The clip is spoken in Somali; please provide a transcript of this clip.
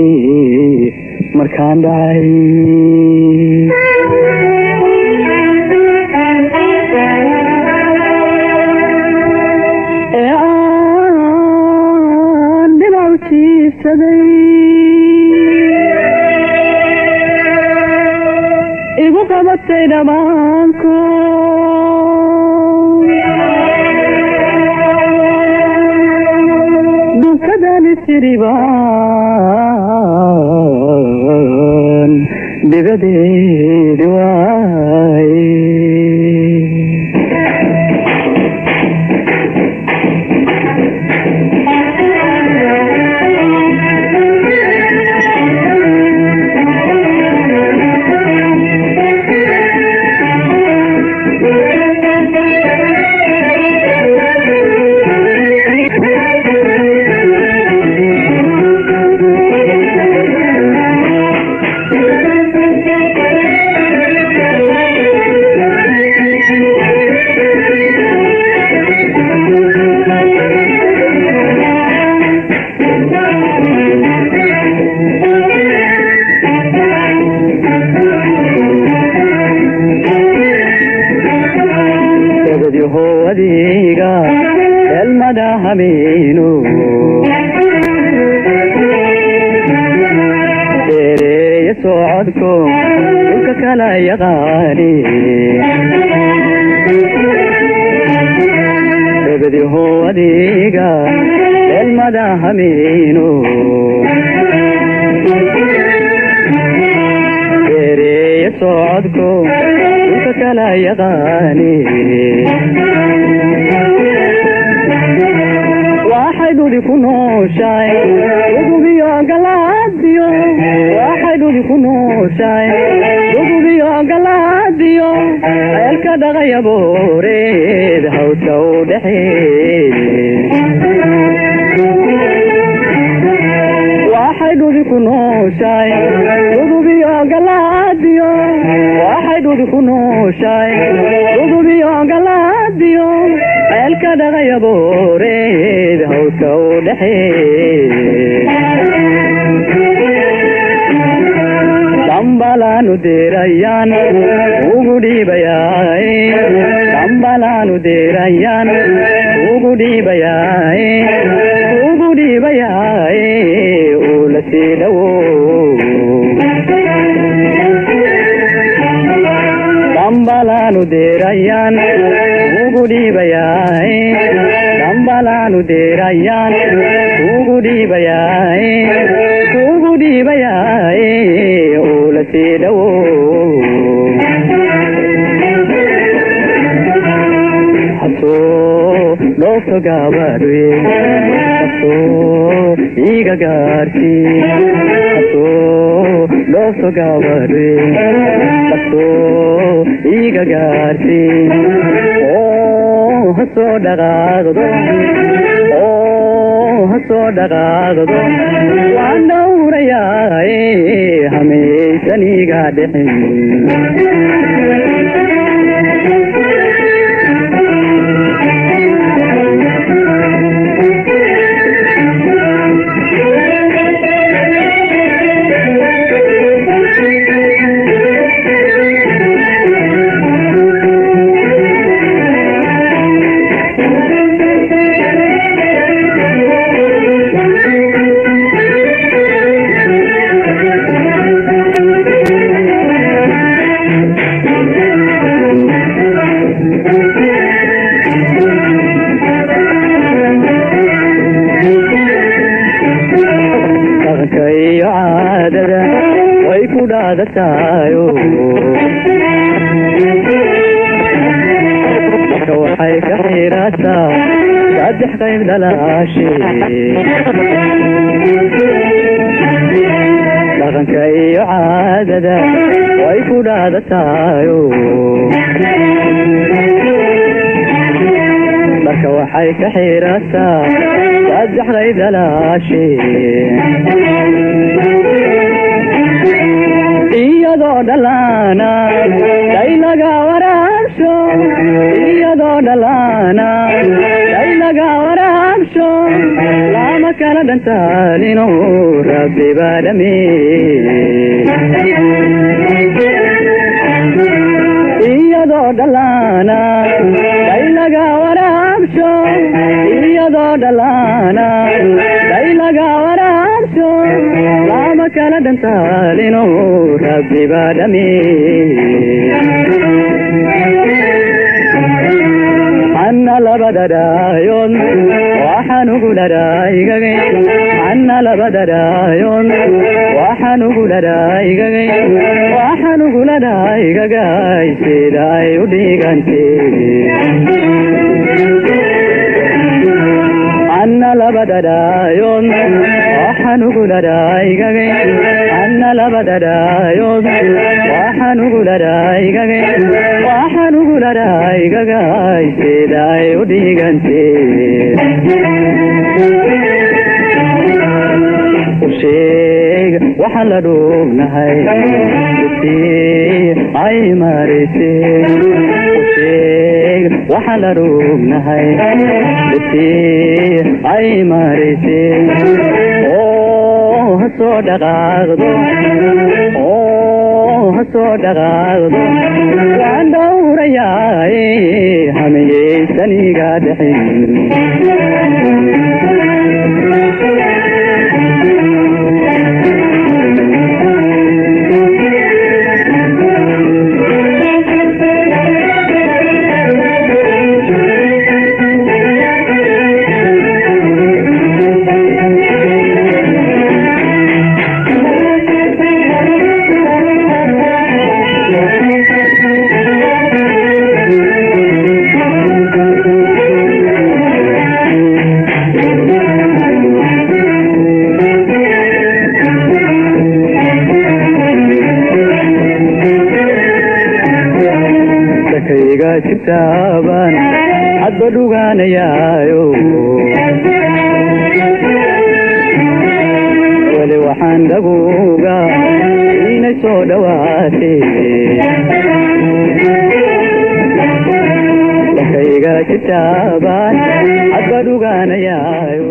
dabadii markaan dhacay ee aan dhibac jiibsaday igu qabatay dhammaanku dukadani siribaan dibadeedi waaye adiga elmada habeenu dereeya socodko dhulka kala yaqaani dabadiho adiga elmada habeenu dereeya socodko dhulka kala yaqaani waxay dhuli ku nooshahay ugubiyo galaadiyo waxay dhuli ku nooshahay ugubiyo galaadiyo ceelka dhaqaya booreed hawta u dhexeeye waxay dhuli ku nooshahay ugubiyo galaadiyo waxay dhuli ku nooshahay ugubiyo galaadiyo ceelka dhaqaya booreed hawta u dhexeeye dambalaanu deerayaan ugu dhiibayaaye dambalaanu deerayaan ugu dhiibayaaye ugu dhiibayaaye uu la sii dhawo dambalaanu deerayaan ugu dhiibayaaye dambalaanu deerayaan ugu dhiibayaaye ugu dhiibayaaye uu la sii dhawo hasoo dhoofto gaabadhuye hasoo iga gaarsi hasoo dhoofto gaabadhuye hasoo iga gaarsi hasoo dhaqaaqdo hasoo dhaqaaqdo waan dhowrayaaye hamaysan iga dhexin way ku dhaadatayo marka waxay ka xirataa saddex qayb dhalaashe dhaqanka iyo caadada way ku dhaadatayo marka waxay ka xirataa saddex qayb dhalaashe iyadoo dhalaana daylaga waraabsho iyadoo dhalaana daylaga waraabsho lama kala kala dhantaalino rabbi baa dhameeyey iyadoo dhalaana dhaylaga waraabsho iyadoo dhalaana dhaylaga waraabsho lama kala dhantaalino rabbi baa dhameeyey anna labadadaayon waxaan ugu dharaygagay anna labadadaayon waxaan ugu dharaygagay waxaan ugu dharaygagay sida ay u dhigantee anna labadadaayon waxaan ugu dharaygagay anna labadadaayon waxaan ugu dharaygagay waxaan ugu dharaygagay sida ay u dhigantee usheeg waxaan la dhuugnahay dugtii ay marisee usheeg waxaan la dhuugnahay dugtii ay marisee oo ha soo dhaqaaqdo oo ha soo dhaqaaqdo waan dhowrayaaye hamiyeysan iga dhexin kayga jirtaaban hadba dhugaanayaayo weli waxaan dhaguga inay soo dhawaatee kayga jirtaaban hadba dhugaanayaayo